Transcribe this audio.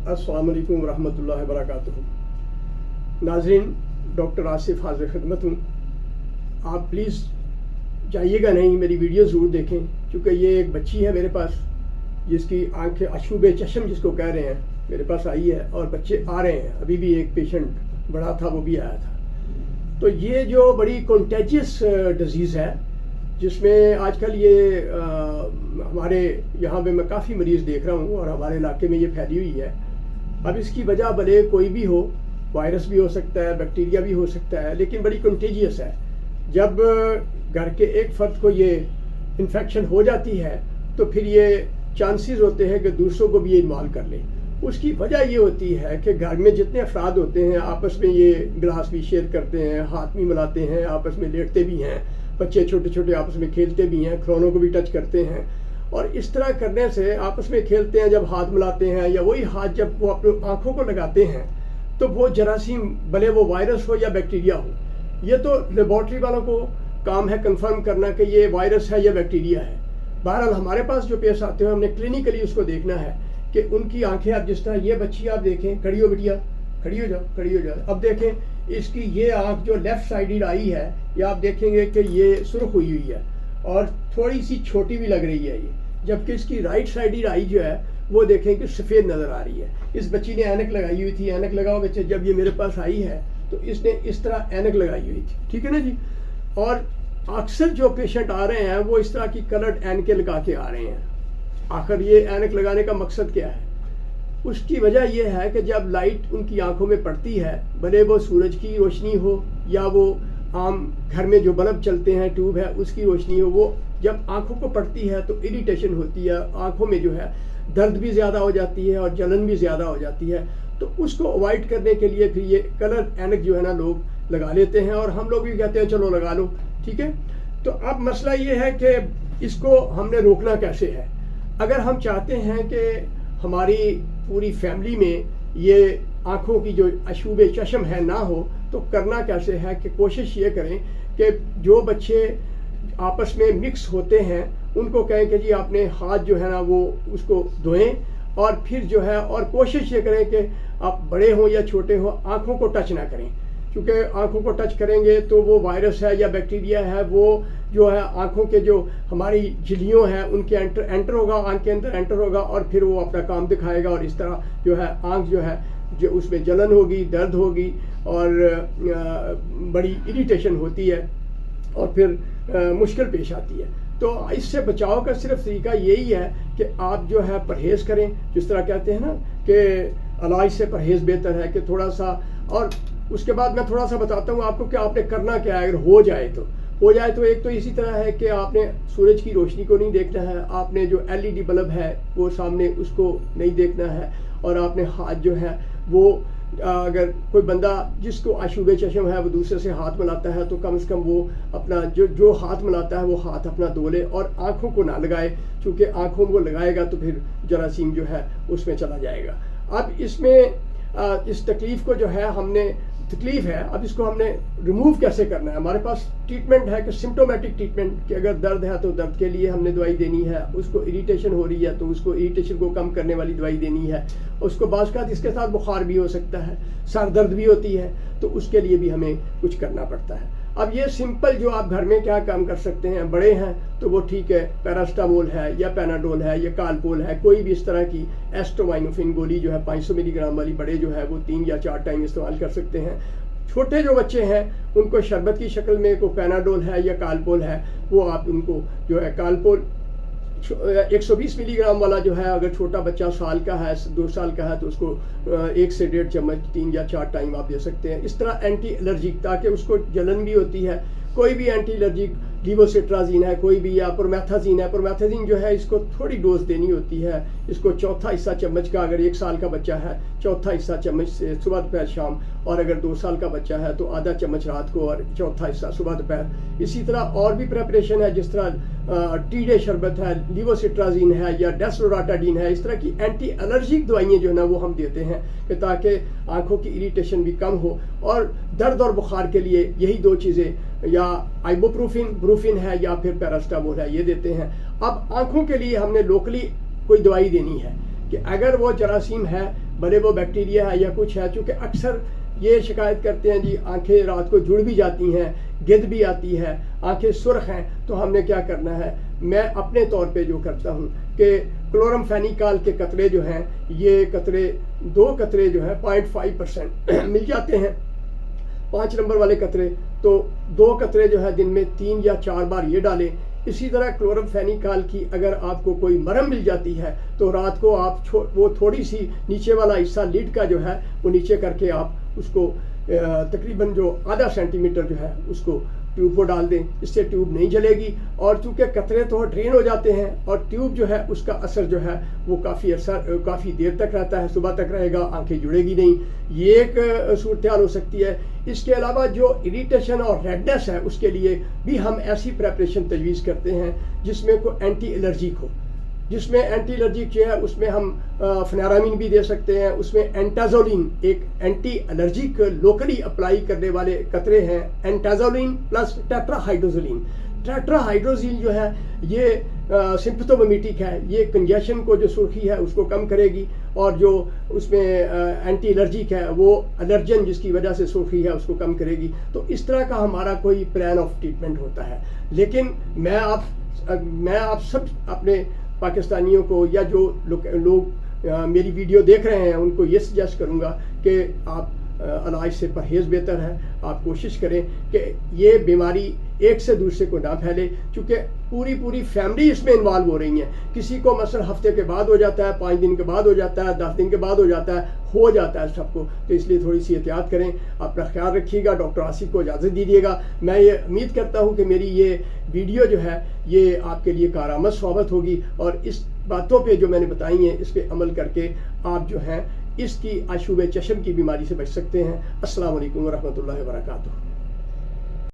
अस्सलाम वालेकुम रहमतुल्लाहि वबरकातुहू। नाज़रीन, डॉक्टर आसिफ हाज़िर खिदमत हूँ। आप प्लीज़ जाइएगा नहीं, मेरी वीडियो ज़रूर देखें, क्योंकि ये एक बच्ची है मेरे पास जिसकी आंखें अशूबे चश्म जिसको कह रहे हैं, मेरे पास आई है और बच्चे आ रहे हैं। अभी भी एक पेशेंट बड़ा था वो भी आया था। तो ये जो बड़ी कंटेजियस डिजीज़ है जिसमें आजकल ये हमारे यहाँ पे मैं काफ़ी मरीज़ देख रहा हूँ और हमारे इलाके में ये फैली हुई है। अब इसकी वजह भले कोई भी हो, वायरस भी हो सकता है, बैक्टीरिया भी हो सकता है, लेकिन बड़ी कंटेजियस है। जब घर के एक फ़र्द को ये इन्फेक्शन हो जाती है तो फिर ये चांसेस होते हैं कि दूसरों को भी ये इन्वॉल्व कर ले। उसकी वजह ये होती है कि घर में जितने अफराद होते हैं आपस में ये गिलास भी शेयर करते हैं, हाथ भी मिलाते हैं, आपस में लेटते भी हैं, बच्चे छोटे छोटे आपस में खेलते भी हैं, खिलौनों को भी टच करते हैं। और इस तरह करने से आपस में खेलते हैं, जब हाथ मिलाते हैं या वही हाथ जब वो अपनी आँखों को लगाते हैं तो वो जरासीम, भले वो वायरस हो या बैक्टीरिया हो, ये तो लेबॉर्ट्री वालों को काम है कंफर्म करना कि ये वायरस है या बैक्टीरिया है। बहरहाल हमारे पास जो पेश आते हैं हमने क्लिनिकली उसको देखना है कि उनकी आंखें, आप जिस तरह ये बच्ची आप देखें, खड़ी हो बिटिया, खड़ी हो जाओ, खड़ी हो जाओ। अब देखें इसकी ये आंख जो लेफ्ट साइडेड आई है, ये आप देखेंगे कि ये सुर्ख हुई हुई है और थोड़ी सी छोटी भी लग रही है ये, जबकि इसकी राइट साइडेड आई जो है वो देखें कि सफ़ेद नज़र आ रही है। इस बच्ची ने ऐनक लगाई हुई थी, ऐनक लगाओ बच्चे, जब ये मेरे पास आई है तो इसने इस तरह ऐनक लगाई हुई थी, ठीक है ना जी। और अक्सर जो पेशेंट आ रहे हैं वो इस तरह की कलर्ड ऐनकें लगा के आ रहे हैं। आखिर ये ऐनक लगाने का मकसद क्या है? उसकी वजह यह है कि जब लाइट उनकी आंखों में पड़ती है, भले वो सूरज की रोशनी हो या वो आम घर में जो बल्ब चलते हैं, ट्यूब है, उसकी रोशनी हो, वो जब आंखों को पड़ती है तो इरिटेशन होती है, आंखों में जो है दर्द भी ज़्यादा हो जाती है और जलन भी ज़्यादा हो जाती है। तो उसको अवॉइड करने के लिए फिर ये कलर ऐनक जो है ना लोग लगा लेते हैं और हम लोग भी कहते हैं चलो लगा लो, ठीक है। तो अब मसला ये है कि इसको हमने रोकना कैसे है। अगर हम चाहते हैं कि हमारी पूरी फैमिली में ये आँखों की जो अशूबे चश्म है ना हो, तो करना कैसे है कि कोशिश ये करें कि जो बच्चे आपस में मिक्स होते हैं उनको कहें कि जी आपने हाथ जो है ना वो उसको धोएं और फिर जो है, और कोशिश ये करें कि आप बड़े हों या छोटे हों आँखों को टच ना करें, क्योंकि आँखों को टच करेंगे तो वो वायरस है या बैक्टीरिया है, वो जो है आँखों के जो हमारी झिल्लियों हैं उनके एंटर होगा, आँख के अंदर एंटर होगा और फिर वो अपना काम दिखाएगा और इस तरह जो है आँख जो है जो उसमें जलन होगी, दर्द होगी और बड़ी इरिटेशन होती है और फिर मुश्किल पेश आती है। तो इससे बचाव का सिर्फ तरीका यही है कि आप जो है परहेज़ करें। जिस तरह कहते हैं ना कि इलाज से परहेज़ बेहतर है, कि थोड़ा सा, और उसके बाद मैं थोड़ा सा बताता हूँ आपको कि आपने करना क्या है। अगर हो जाए तो एक तो इसी तरह है कि आपने सूरज की रोशनी को नहीं देखना है, आपने जो LED बल्ब है वो सामने उसको नहीं देखना है, और आपने हाथ जो है वो अगर कोई बंदा जिसको आशूबे चश्म है वो दूसरे से हाथ मिलाता है तो कम से कम वो अपना जो हाथ मिलाता है वो हाथ अपना धो ले और आँखों को ना लगाए, क्योंकि आँखों को लगाएगा तो फिर जरासीम जो है उसमें चला जाएगा। अब इसमें इस तकलीफ़ को जो है तकलीफ है, अब इसको हमने रिमूव कैसे करना है। हमारे पास ट्रीटमेंट है कि सिम्टोमेटिक ट्रीटमेंट, कि अगर दर्द है तो दर्द के लिए हमने दवाई देनी है, उसको इरिटेशन हो रही है तो उसको इरिटेशन को कम करने वाली दवाई देनी है, उसको बाज़ इसके साथ बुखार भी हो सकता है, सर दर्द भी होती है, तो उसके लिए भी हमें कुछ करना पड़ता है। अब ये सिंपल जो आप घर में क्या काम कर सकते हैं, बड़े हैं तो वो ठीक है, पैरास्टामोल है या पैनाडोल है या कालपोल है, कोई भी इस तरह की एस्ट्रोमाइनोफिन गोली जो है 500 मिलीग्राम वाली, बड़े जो है वो 3 या 4 टाइम इस्तेमाल कर सकते हैं। छोटे जो बच्चे हैं उनको शरबत की शक्ल में कोई पैनाडोल है या कालपोल है, वो आप उनको जो है कालपोल 120 मिलीग्राम वाला जो है, अगर छोटा बच्चा साल का है, 2 साल का है, तो उसको 1 से 1.5 चम्मच 3 या 4 टाइम आप दे सकते हैं। इस तरह एंटी एलर्जिक, ताकि उसको जलन भी होती है, कोई भी एंटी एलर्जिक लीवोसिट्राजीन है, कोई भी, या प्रोमेथाजीन है। प्रोमेथाजीन जो है इसको थोड़ी डोज देनी होती है, इसको चौथा हिस्सा चम्मच का, अगर 1 साल का बच्चा है चौथा हिस्सा चम्मच से सुबह दोपहर शाम, और अगर 2 साल का बच्चा है तो आधा चम्मच रात को और चौथा हिस्सा सुबह दोपहर। इसी तरह और भी प्रेपरेशन है, जिस तरह टीडे शरबत है, लीवोसिट्राजीन है या डेस्लोराटाडीन है, इस तरह की एंटी एलर्जिक दवाइयाँ जो है ना वो हम देते हैं कि ताकि आँखों की इरिटेशन भी कम हो। और दर्द और बुखार के लिए यही 2 चीज़ें, या आइबोप्रोफिन है या फिर पैरास्टामोल है, ये देते हैं। अब आँखों के लिए हमने लोकली कोई दवाई देनी है कि अगर वो जरासीम है भले वो बैक्टीरिया है या कुछ है, चूँकि अक्सर ये शिकायत करते हैं जी आंखें रात को जुड़ भी जाती हैं, गिद्ध भी आती है, आंखें सुर्ख हैं, तो हमने क्या करना है, मैं अपने तौर पे जो करता हूँ कि क्लोरमफेनिकाल के कतरे जो हैं, ये कतरे 2 कतरे जो हैं 0.5% मिल जाते हैं, 5 नंबर वाले कतरे, तो 2 कतरे जो है दिन में 3 या 4 बार ये डालें। इसी तरह क्लोरमफेनिकाल की अगर आपको कोई मरहम मिल जाती है तो रात को आप वो थोड़ी सी नीचे वाला हिस्सा लीड का जो है वो नीचे करके आप उसको तकरीबन जो आधा सेंटीमीटर जो है उसको ट्यूब को डाल दें, इससे ट्यूब नहीं जलेगी। और चूँकि कतरे तो ड्रेन हो जाते हैं और ट्यूब जो है उसका असर जो है वो काफ़ी देर तक रहता है, सुबह तक रहेगा, आंखें जुड़ेगी नहीं। ये एक सूरत हाल हो सकती है। इसके अलावा जो इरिटेशन और रेडनेस है उसके लिए भी हम ऐसी प्रेपरेशन तजवीज़ करते हैं जिसमें कोई एंटी एलर्जिक हो, जिसमें एंटी एलर्जिक जो है उसमें हम फेनारामिन भी दे सकते हैं, उसमें एंटाजोलिन एक एंटी एलर्जिक लोकली अप्लाई करने वाले कतरे हैं, एंटाजोलिन प्लस टेट्राहाइड्रोजोलिन। टेट्राहाइड्रोजोलिन जो है ये सिम्पटोमिमेटिक है, ये कंजेशन को जो सुर्खी है उसको कम करेगी, और जो उसमें एंटी एलर्जिक है वो एलर्जन जिसकी वजह से सुर्खी है उसको कम करेगी। तो इस तरह का हमारा कोई प्लान ऑफ ट्रीटमेंट होता है। लेकिन मैं आप सब अपने पाकिस्तानियों को या जो लोग मेरी वीडियो देख रहे हैं उनको ये सजेस्ट करूँगा कि आप अनाज से परहेज़ बेहतर है। आप कोशिश करें कि ये बीमारी एक से दूसरे को ना फैले, क्योंकि पूरी फैमिली इसमें इन्वॉल्व हो रही है। किसी को मसलन हफ्ते के बाद हो जाता है, 5 दिन के बाद हो जाता है, 10 दिन के बाद हो जाता है सबको। तो इसलिए थोड़ी सी एहतियात करें, अपना ख्याल रखिएगा। डॉक्टर आसिफ को इजाज़त दीजिएगा। मैं ये उम्मीद करता हूँ कि मेरी ये वीडियो जो है ये आपके लिए कारआमद साबित होगी, और इस बातों पे जो मैंने बताई हैं इस पे अमल करके आप जो हैं इसकी आशूब चशम की बीमारी से बच सकते हैं। अस्सलाम वालेकुम व रहमतुल्लाहि व बरकातुहू।